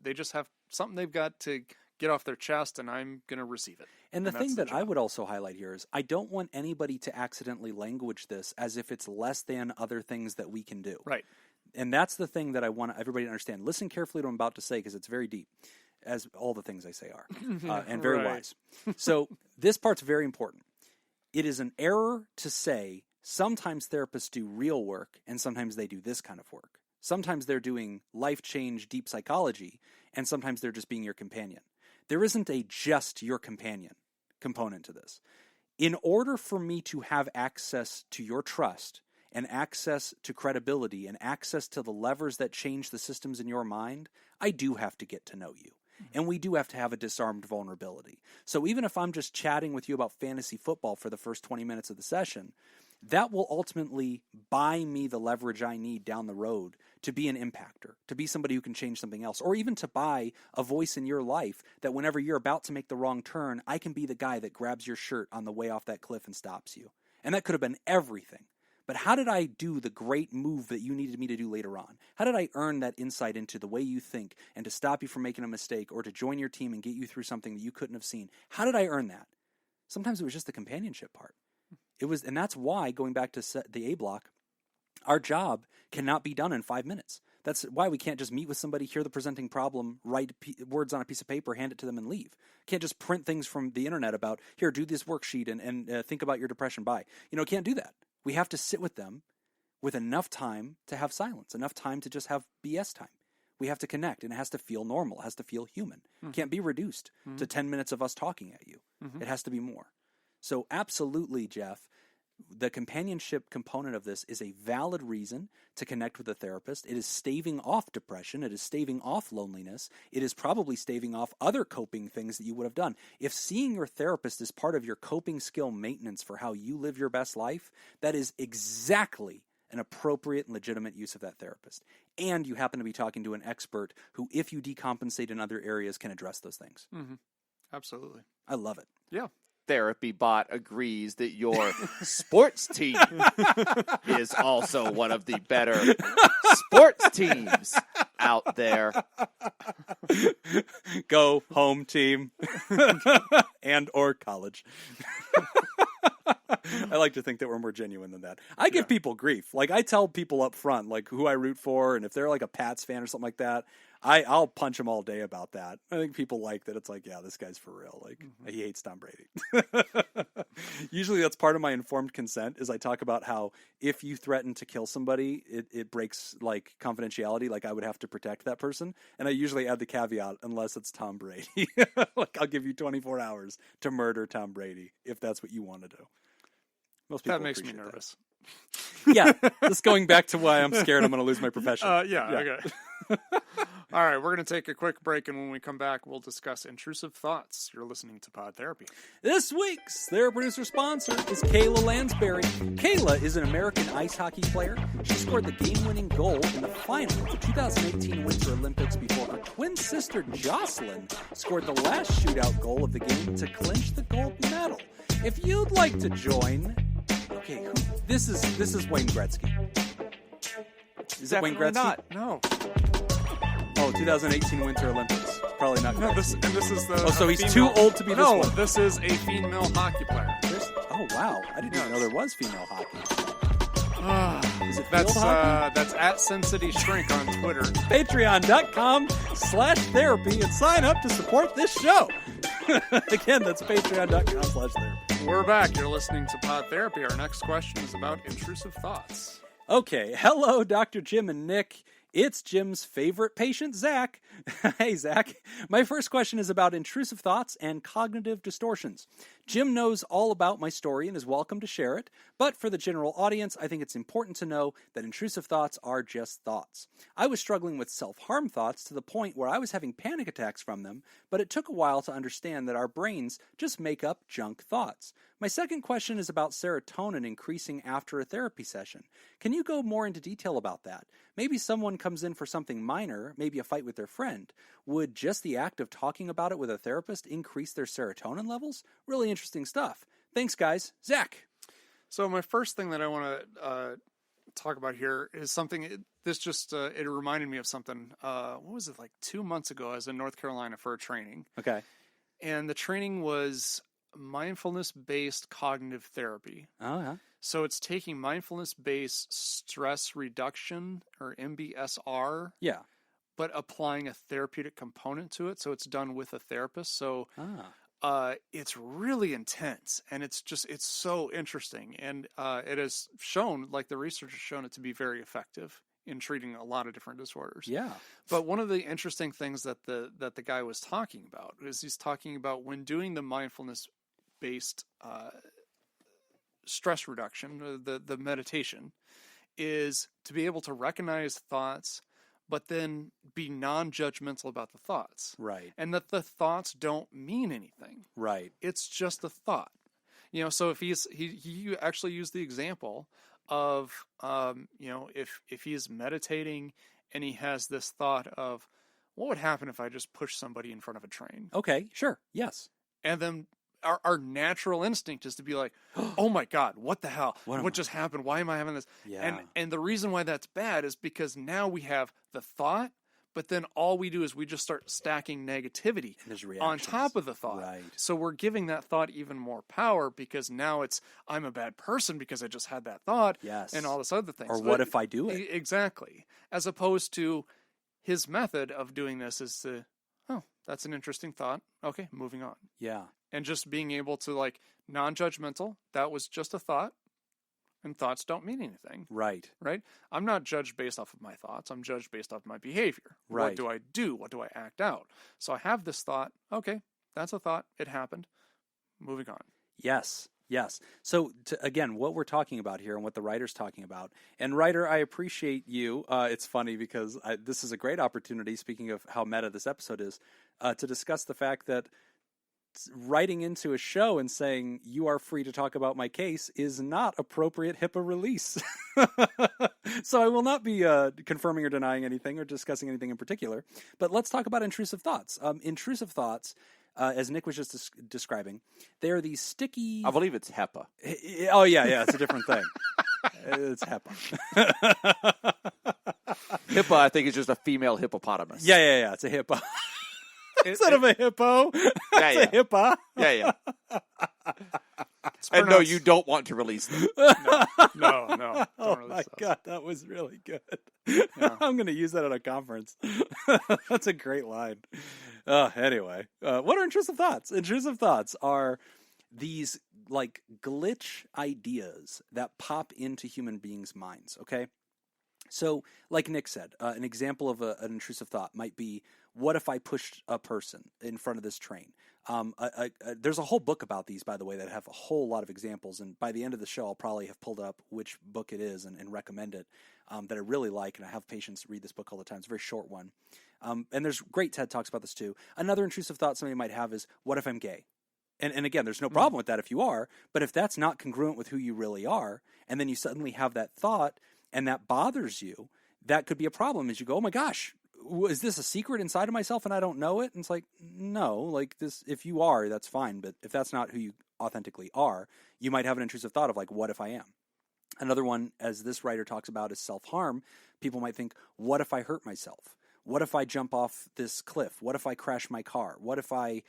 They just have something they've got to get off their chest, and I'm going to receive it. And the thing that I would also highlight here is I don't want anybody to accidentally language this as if it's less than other things that we can do. Right. And that's the thing that I want everybody to understand. Listen carefully to what I'm about to say because it's very deep, as all the things I say are, and very wise. So this part's very important. It is an error to say sometimes therapists do real work and sometimes they do this kind of work. Sometimes they're doing life change, deep psychology, and sometimes they're just being your companion. There isn't a just your companion component to this. In order for me to have access to your trust and access to credibility and access to the levers that change the systems in your mind, I do have to get to know you. And we do have to have a disarmed vulnerability. So even if I'm just chatting with you about fantasy football for the first 20 minutes of the session, that will ultimately buy me the leverage I need down the road to be an impactor, to be somebody who can change something else, or even to buy a voice in your life that whenever you're about to make the wrong turn, I can be the guy that grabs your shirt on the way off that cliff and stops you. And that could have been everything. But how did I do the great move that you needed me to do later on? How did I earn that insight into the way you think and to stop you from making a mistake or to join your team and get you through something that you couldn't have seen? How did I earn that? Sometimes it was just the companionship part. And that's why, going back to the A block, our job cannot be done in 5 minutes. That's why we can't just meet with somebody, hear the presenting problem, write words on a piece of paper, hand it to them, and leave. Can't just print things from the internet about, here, do this worksheet and think about your depression, bye. Can't do that. We have to sit with them with enough time to have silence, enough time to just have BS time. We have to connect, and it has to feel normal. It has to feel human. It can't be reduced to 10 minutes of us talking at you. It has to be more. So absolutely, Jeff, the companionship component of this is a valid reason to connect with a therapist. It is staving off depression. It is staving off loneliness. It is probably staving off other coping things that you would have done. If seeing your therapist is part of your coping skill maintenance for how you live your best life, that is exactly an appropriate and legitimate use of that therapist. And you happen to be talking to an expert who, if you decompensate in other areas, can address those things. Absolutely. I love it. Yeah. TherapyBot agrees that your sports team is also one of the better sports teams out there. Go home team and or college. I like to think that we're more genuine than that. I give people grief. Like, I tell people up front, like, who I root for, and if they're like a Pats fan or something like that, I'll punch them all day about that. I think people like that. It's like, yeah, this guy's for real. Like, he hates Tom Brady. Usually that's part of my informed consent, is I talk about how if you threaten to kill somebody, it breaks, like, confidentiality. Like, I would have to protect that person. And I usually add the caveat, unless it's Tom Brady. Like, I'll give you 24 hours to murder Tom Brady if that's what you want to do. Most people that makes me appreciate nervous. That. Yeah, this going back to why I'm scared I'm going to lose my profession. Okay. All right, we're going to take a quick break, and when we come back, we'll discuss intrusive thoughts. You're listening to Pod Therapy. This week's TheraProducer sponsor is Kayla Lansbury. Kayla is an American ice hockey player. She scored the game-winning goal in the final of the 2018 Winter Olympics before her twin sister Jocelyn scored the last shootout goal of the game to clinch the gold medal. If you'd like to join, okay, this is Wayne Gretzky. Is it Wayne Gretzky? Not. No. Oh, 2018 Winter Olympics. Probably not. No, Gretzky. this is the. Oh, so he's female, too old to be this one. this is a female hockey player. Oh, wow. I didn't even know there was female hockey. Is it That's field hockey? that's at Sin City Shrink on Twitter. Patreon.com/therapy and sign up to support this show. Again, that's patreon.com/therapy. We're back. You're listening to Pod Therapy. Our next question is about intrusive thoughts. Okay. Hello, Dr. Jim and Nick. It's Jim's favorite patient, Zach. Hey, Zach. My first question is about intrusive thoughts and cognitive distortions. Jim knows all about my story and is welcome to share it, but for the general audience, I think it's important to know that intrusive thoughts are just thoughts. I was struggling with self-harm thoughts to the point where I was having panic attacks from them, but it took a while to understand that our brains just make up junk thoughts. My second question is about serotonin increasing after a therapy session. Can you go more into detail about that? Maybe someone comes in for something minor, maybe a fight with their friend. Would just the act of talking about it with a therapist increase their serotonin levels? Really interesting stuff. Thanks, guys. Zach. So my first thing that I want to talk about here is something. This just it reminded me of something. What was it, like 2 months ago? I was in North Carolina for a training. Okay. And the training was mindfulness-based cognitive therapy. Oh, yeah. So it's taking mindfulness-based stress reduction, or MBSR, Yeah. but applying a therapeutic component to it. So it's done with a therapist. So it's really intense, and it's so interesting. And it has shown, like the research has shown it to be very effective in treating a lot of different disorders. Yeah. But one of the interesting things that the guy was talking about is he's talking about when doing the mindfulness-based stress reduction, the meditation, is to be able to recognize thoughts, but then be non-judgmental about the thoughts. Right. And that the thoughts don't mean anything. Right. It's just a thought. So if he actually used the example of, if he is meditating and he has this thought of, what would happen if I just push somebody in front of a train? Okay, sure, yes. And then our natural instinct is to be like, oh my God, what the hell? What just happened? Why am I having this? Yeah. And the reason why that's bad is because now we have the thought, but then all we do is we just start stacking negativity on top of the thought. Right. So we're giving that thought even more power because now it's, I'm a bad person because I just had that thought. Yes. And all this other things. Or what if I do it? Exactly. As opposed to his method of doing this is to, oh, that's an interesting thought. Okay, moving on. Yeah. And just being able to, like, non-judgmental, that was just a thought, and thoughts don't mean anything. Right. Right? I'm not judged based off of my thoughts. I'm judged based off my behavior. Right. What do I do? What do I act out? So I have this thought. Okay, that's a thought. It happened. Moving on. Yes. Yes. So, again, what we're talking about here and what the writer's talking about, and writer, I appreciate you. It's funny because this is a great opportunity, speaking of how meta this episode is, to discuss the fact that writing into a show and saying you are free to talk about my case is not appropriate HIPAA release. So I will not be confirming or denying anything or discussing anything in particular. But let's talk about intrusive thoughts. Intrusive thoughts, as Nick was just describing, they are these sticky... I believe it's HEPA. Oh, yeah, it's a different thing. It's HEPA. HIPAA, I think, is just a female hippopotamus. Yeah, it's a hippo. Instead of a hippo, it's a hippa. Yeah. And no, you don't want to release them. No. Oh my God, that was really good. Yeah. I'm going to use that at a conference. That's a great line. Anyway, what are intrusive thoughts? Intrusive thoughts are these like glitch ideas that pop into human beings' minds, okay? So, like Nick said, an example of an intrusive thought might be, what if I pushed a person in front of this train? There's a whole book about these, by the way, that have a whole lot of examples. And by the end of the show, I'll probably have pulled up which book it is and recommend it that I really like. And I have patients read this book all the time. It's a very short one. And there's great TED Talks about this too. Another intrusive thought somebody might have is, what if I'm gay? And again, there's no problem with that if you are. But if that's not congruent with who you really are, and then you suddenly have that thought and that bothers you, that could be a problem as you go, oh my gosh, is this a secret inside of myself and I don't know it? And it's like, no, like this, if you are, that's fine. But if that's not who you authentically are, you might have an intrusive thought of like, what if I am? Another one, as this writer talks about, is self-harm. People might think, what if I hurt myself? What if I jump off this cliff? What if I crash my car? What if I,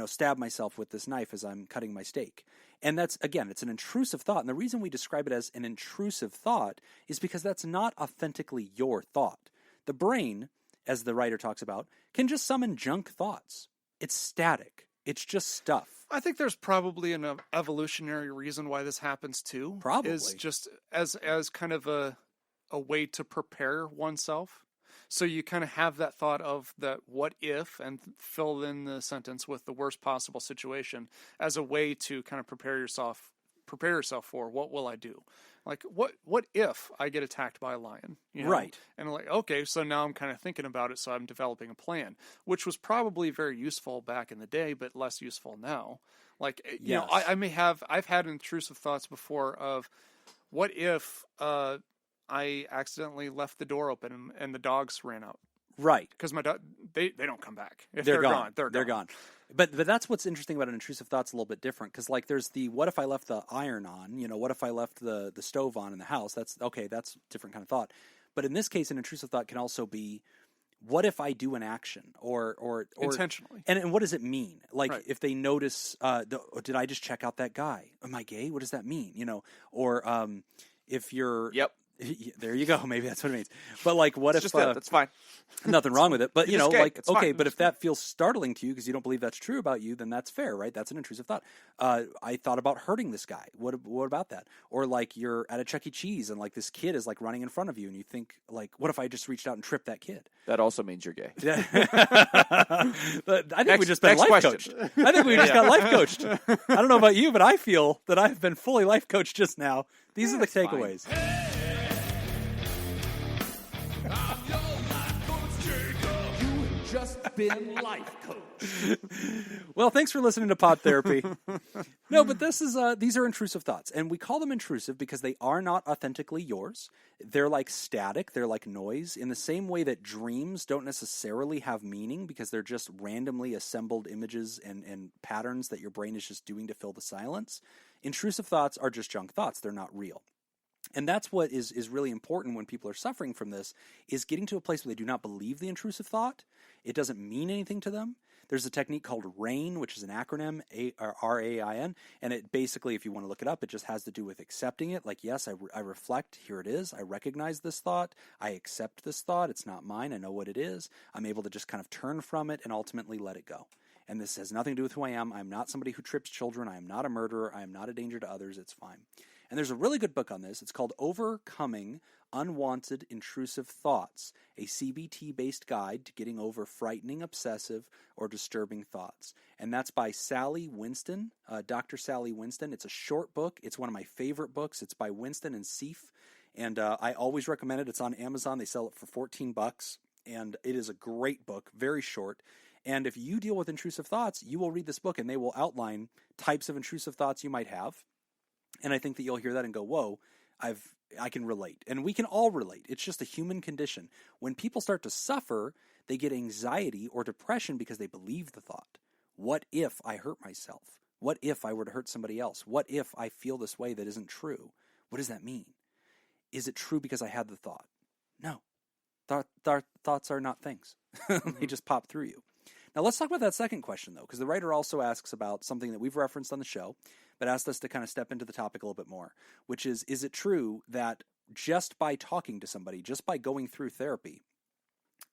stab myself with this knife as I'm cutting my steak? And that's, again, it's an intrusive thought. And the reason we describe it as an intrusive thought is because that's not authentically your thought. The brain, as the writer talks about, can just summon junk thoughts. It's static. It's just stuff. I think there's probably an evolutionary reason why this happens too. Probably. Is just as kind of a way to prepare oneself. So you kind of have that thought of that what if, and fill in the sentence with the worst possible situation as a way to kind of prepare yourself for what will I do? Like what if I get attacked by a lion? Right. And like, okay, so now I'm kind of thinking about it, so I'm developing a plan, which was probably very useful back in the day, but less useful now. Like, yes. I've had intrusive thoughts before of what if I accidentally left the door open and the dogs ran out. Right. Because my dog, they don't come back. If they're gone. They're gone. But that's what's interesting about an intrusive thought's a little bit different. Because like there's the, what if I left the iron on? What if I left the stove on in the house? That's a different kind of thought. But in this case, an intrusive thought can also be, what if I do an action or intentionally? And what does it mean? Like right. If they notice, did I just check out that guy? Am I gay? What does that mean? Or if you're... Yep. There you go. Maybe that's what it means. But like, what it's if just that's fine? Nothing wrong with it. But it's okay. But if that feels startling to you because you don't believe that's true about you, then that's fair, right? That's an intrusive thought. I thought about hurting this guy. What about that? Or like you're at a Chuck E. Cheese and like this kid is like running in front of you, and you think like, what if I just reached out and tripped that kid? That also means you're gay. I think we just been life coached. I think we just got life coached. I don't know about you, but I feel that I've been fully life coached just now. These are the takeaways. just been life coach. Well, thanks for listening to Pod Therapy. No, but these are intrusive thoughts, and we call them intrusive because they are not authentically yours. They're like static, they're like noise, in the same way that dreams don't necessarily have meaning because they're just randomly assembled images and patterns that your brain is just doing to fill the silence. Intrusive thoughts are just junk thoughts. They're not real. And that's what is really important when people are suffering from this, is getting to a place where they do not believe the intrusive thought. It doesn't mean anything to them. There's a technique called RAIN, which is an acronym, R-A-I-N, and it basically, if you want to look it up, it just has to do with accepting it. Like, yes, I reflect, here it is, I recognize this thought, I accept this thought, it's not mine, I know what it is, I'm able to just kind of turn from it and ultimately let it go. And this has nothing to do with who I am. I'm not somebody who trips children, I am not a murderer, I am not a danger to others, it's fine. And there's a really good book on this. It's called Overcoming Unwanted Intrusive Thoughts, a CBT-based guide to getting over frightening, obsessive, or disturbing thoughts. And that's by Sally Winston, Dr. Sally Winston. It's a short book. It's one of my favorite books. It's by Winston and Seif. And I always recommend it. It's on Amazon. They sell it for $14. And it is a great book, very short. And if you deal with intrusive thoughts, you will read this book, and they will outline types of intrusive thoughts you might have. And I think that you'll hear that and go, whoa, I can relate. And we can all relate. It's just a human condition. When people start to suffer, they get anxiety or depression because they believe the thought. What if I hurt myself? What if I were to hurt somebody else? What if I feel this way that isn't true? What does that mean? Is it true because I had the thought? No. Thoughts are not things. They just pop through you. Now let's talk about that second question, though, because the writer also asks about something that we've referenced on the show, but asked us to kind of step into the topic a little bit more, which is it true that just by talking to somebody, just by going through therapy,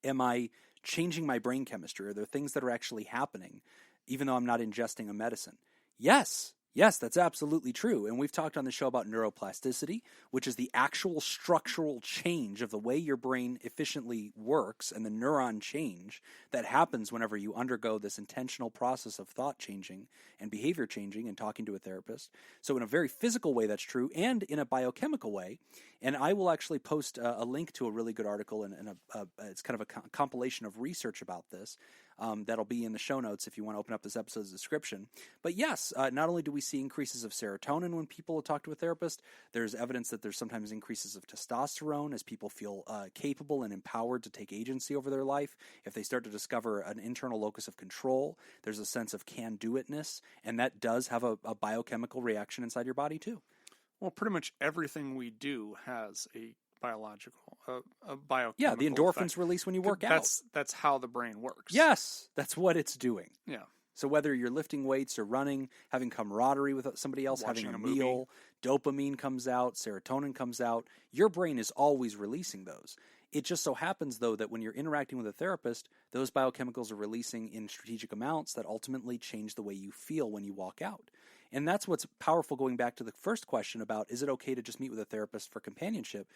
am I changing my brain chemistry? Are there things that are actually happening, even though I'm not ingesting a medicine? Yes, that's absolutely true. And we've talked on the show about neuroplasticity, which is the actual structural change of the way your brain efficiently works and the neuron change that happens whenever you undergo this intentional process of thought changing and behavior changing and talking to a therapist. So in a very physical way, that's true, and in a biochemical way. And I will actually post a link to a really good article, and it's kind of a compilation of research about this. That'll be in the show notes if you want to open up this episode's description. But yes, not only do we see increases of serotonin when people talk to a therapist, there's evidence that there's sometimes increases of testosterone as people feel capable and empowered to take agency over their life. If they start to discover an internal locus of control, there's a sense of can-do-itness, and that does have a biochemical reaction inside your body too. Well, pretty much everything we do has a biological, a biochemical Yeah, the endorphins effect. release when you work out. That's how the brain works. Yes, that's what it's doing. Yeah. So whether you're lifting weights or running, having camaraderie with somebody else, Watching having a a meal, dopamine comes out, serotonin comes out, your brain is always releasing those. It just so happens, though, that when you're interacting with a therapist, those biochemicals are releasing in strategic amounts that ultimately change the way you feel when you walk out. And that's what's powerful, going back to the first question about, is it okay to just meet with a therapist for companionship?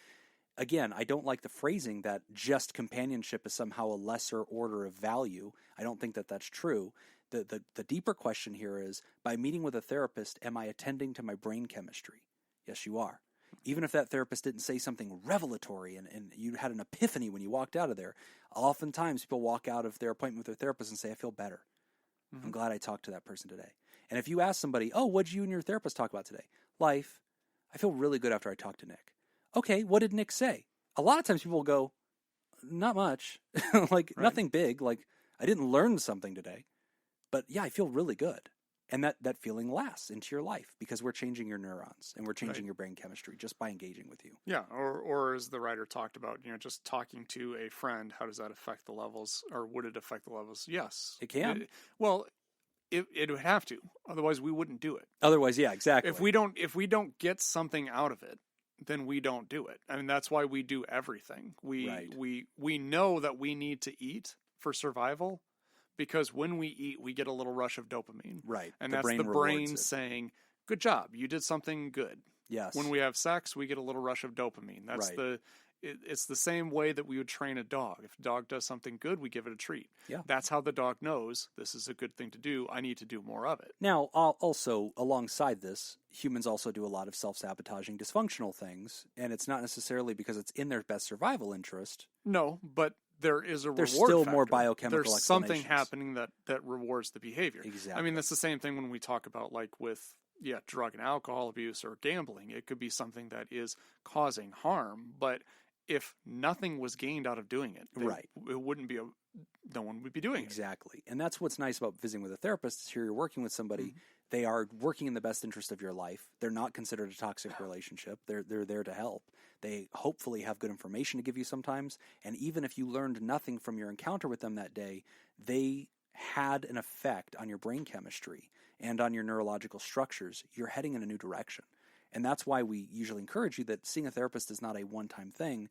Again, I don't like the phrasing that just companionship is somehow a lesser order of value. I don't think that that's true. The deeper question here is, by meeting with a therapist, am I attending to my brain chemistry? Yes, you are. Even if that therapist didn't say something revelatory and you had an epiphany when you walked out of there, oftentimes people walk out of their appointment with their therapist and say, I feel better. Mm-hmm. I'm glad I talked to that person today. And if you ask somebody, oh, what did you and your therapist talk about today? Life. I feel really good after I talked to Nick. Okay, what did Nick say? A lot of times people will go, not much. Like, right. Nothing big. Like, I didn't learn something today. But yeah, I feel really good. And that feeling lasts into your life because we're changing your neurons and we're changing your brain chemistry just by engaging with you. Yeah, or as the writer talked about, just talking to a friend, how does that affect the levels, or would it affect the levels? Yes. It can. It would have to. Otherwise, we wouldn't do it. Otherwise, yeah, exactly. If we don't get something out of it, then we don't do it. I mean, that's why we do everything. We know that we need to eat for survival, because when we eat, we get a little rush of dopamine. Right. And that's the brain saying, good job, you did something good. Yes. When we have sex, we get a little rush of dopamine. That's right. It's the same way that we would train a dog. If a dog does something good, we give it a treat. Yeah. That's how the dog knows this is a good thing to do. I need to do more of it. Now, also, alongside this, humans also do a lot of self-sabotaging, dysfunctional things, and it's not necessarily because it's in their best survival interest. No, but there is a There's reward still factor. more biochemical There's something explanations. happening that rewards the behavior. Exactly. I mean, that's the same thing when we talk about like with drug and alcohol abuse or gambling. It could be something that is causing harm, but if nothing was gained out of doing it, right, it wouldn't be no one would be doing exactly. And that's what's nice about visiting with a therapist is here you're working with somebody. Mm-hmm. They are working in the best interest of your life. They're not considered a toxic relationship. They're there to help. They hopefully have good information to give you sometimes. And even if you learned nothing from your encounter with them that day, they had an effect on your brain chemistry and on your neurological structures. You're heading in a new direction. And that's why we usually encourage you that seeing a therapist is not a one-time thing.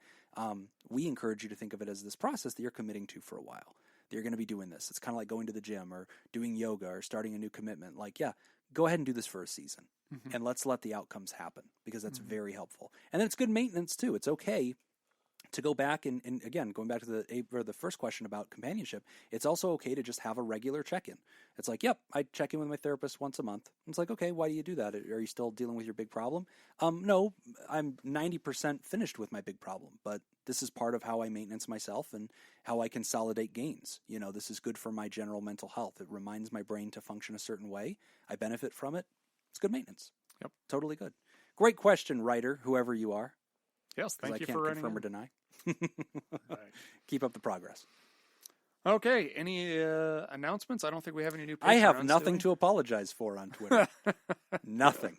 We encourage you to think of it as this process that you're committing to for a while. You're going to be doing this. It's kind of like going to the gym or doing yoga or starting a new commitment. Like, yeah, go ahead and do this for a season. Mm-hmm. And let's let the outcomes happen because that's very helpful. And then it's good maintenance too. It's okay to go back and again, going back to the first question about companionship, it's also okay to just have a regular check-in. It's like, yep, I check in with my therapist once a month. It's like, okay, why do you do that? Are you still dealing with your big problem? No, I'm 90% finished with my big problem, but this is part of how I maintenance myself and how I consolidate gains. You know, this is good for my general mental health. It reminds my brain to function a certain way. I benefit from it. It's good maintenance. Yep. Totally good. Great question, writer, whoever you are. Yes, thank you for writing. I can't confirm or deny. Right. Keep up the progress. Okay, any announcements? I don't think we have any new Patreons. I have nothing to apologize for on Twitter. Nothing.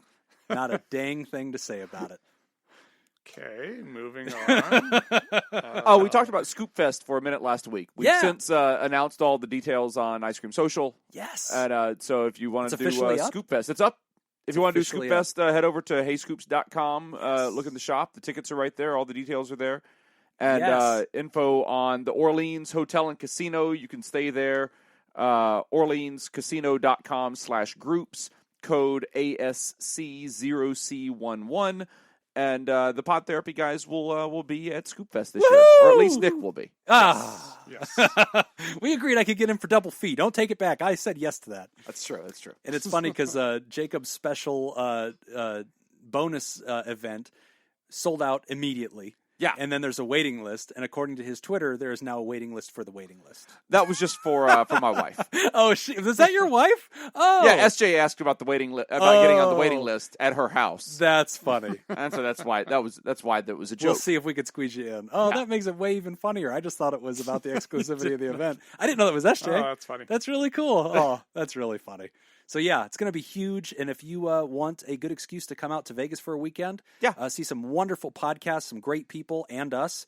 Not a dang thing to say about it. Okay, moving on. We talked about Scoop Fest for a minute last week. We've since announced all the details on Ice Cream Social. Yes. And so if you want to do Scoop Fest, it's up. If you want to do Scoop Fest, head over to heyscoops.com. Look in the shop. The tickets are right there. All the details are there. And info on the Orleans Hotel and Casino. You can stay there. OrleansCasino.com/groups. Code ASC0C11. And the Pod Therapy guys will be at Scoop Fest this year. Or at least Nick will be. Yes. We agreed I could get in for double fee. Don't take it back. I said yes to that. That's true. And it's funny because Jacob's special bonus event sold out immediately. Yeah. And then there's a waiting list. And according to his Twitter, there is now a waiting list for the waiting list. That was just for my wife. Oh, was that your wife? Oh. Yeah, SJ asked about the waiting about getting on the waiting list at her house. That's funny. And so that's why that was a joke. We'll see if we could squeeze you in. Oh, that makes it way even funnier. I just thought it was about the exclusivity of the event. I didn't know that was SJ. Oh, that's funny. That's really cool. Oh, that's really funny. So, yeah, it's going to be huge. And if you want a good excuse to come out to Vegas for a weekend, see some wonderful podcasts, some great people, and us,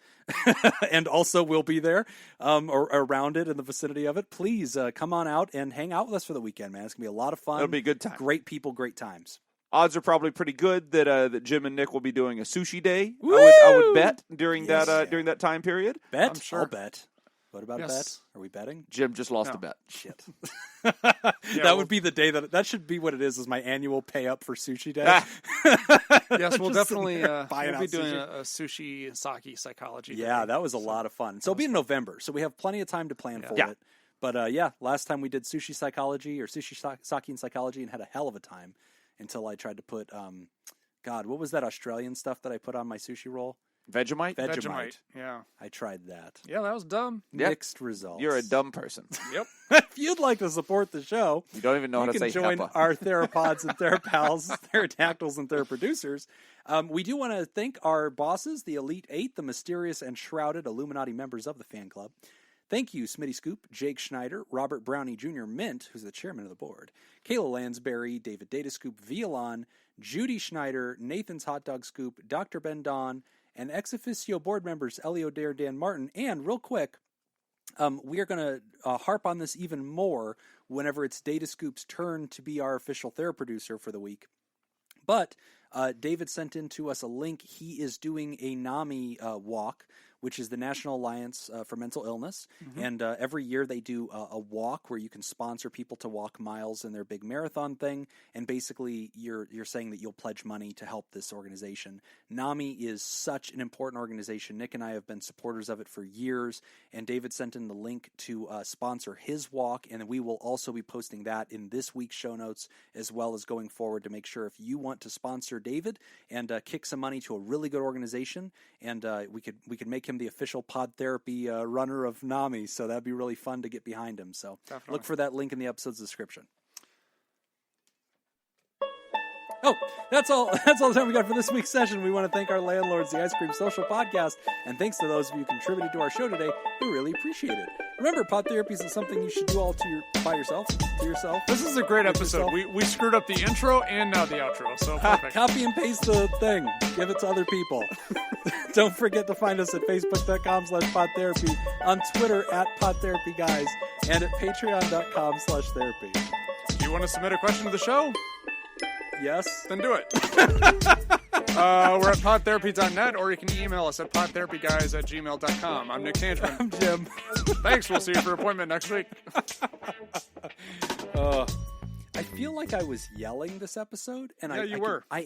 and also we'll be there or around it in the vicinity of it, please come on out and hang out with us for the weekend, man. It's going to be a lot of fun. It'll be a good time. Great people, great times. Odds are probably pretty good that Jim and Nick will be doing a sushi day. I would bet during that time period. Bet? I'm sure. I'll bet. What about a bet? Are we betting? Jim just lost a bet. Shit. That would be the day that should be what it is my annual pay up for sushi day. Yes, we'll definitely we'll be doing sushi. a sushi sake psychology day. Yeah, that was a lot of fun. So it'll be in November, so we have plenty of time to plan for it. But last time we did sushi psychology or sushi sake and psychology and had a hell of a time until I tried to put, what was that Australian stuff that I put on my sushi roll? Vegemite? Vegemite, yeah. I tried that. Yeah, that was dumb. Mixed results. You're a dumb person. Yep. If you'd like to support the show, you don't even know how to say you can join our TheraPods and TheraPals, TheraDactyls and TheraProducers. We do want to thank our bosses, the Elite Eight, the mysterious and shrouded Illuminati members of the fan club. Thank you, Smitty Scoop, Jake Schneider, Robert Brownie Jr. Mint, who's the chairman of the board, Kayla Lansbury, David Data Scoop, Violon, Judy Schneider, Nathan's Hot Dog Scoop, Dr. Ben Don, and ex officio board members Elio Dare, Dan Martin. And real quick, we are going to harp on this even more whenever it's Data Scoop's turn to be our official TheraProducer for the week. But David sent in to us a link. He is doing a NAMI walk, which is the National Alliance for Mental Illness. Mm-hmm. And every year they do a walk where you can sponsor people to walk miles in their big marathon thing. And basically you're saying that you'll pledge money to help this organization. NAMI is such an important organization. Nick and I have been supporters of it for years. And David sent in the link to sponsor his walk. And we will also be posting that in this week's show notes, as well as going forward to make sure if you want to sponsor David and kick some money to a really good organization, and we could make him him the official Pod Therapy runner of NAMI, so that'd be really fun to get behind him. So Definitely. look for that link in the episode's description. Oh, that's all the time we got for this week's session. We want to thank our landlords, the Ice Cream Social Podcast, and thanks to those of you who contributed to our show today. We really appreciate it. Remember, pod therapy isn't something you should do all by yourself, to yourself. This is a great episode. We screwed up the intro and now the outro, so perfect. Copy and paste the thing. Give it to other people. Don't forget to find us at facebook.com/podtherapy, on Twitter @PodTherapyGuys, and at patreon.com/therapy. Do you want to submit a question to the show? Yes? Then do it. We're at podtherapy.net, or you can email us at podtherapyguys@gmail.com. I'm Nick Tangeman. I'm Jim. Thanks. We'll see you for an appointment next week. I feel like I was yelling this episode, and Yeah, you were. I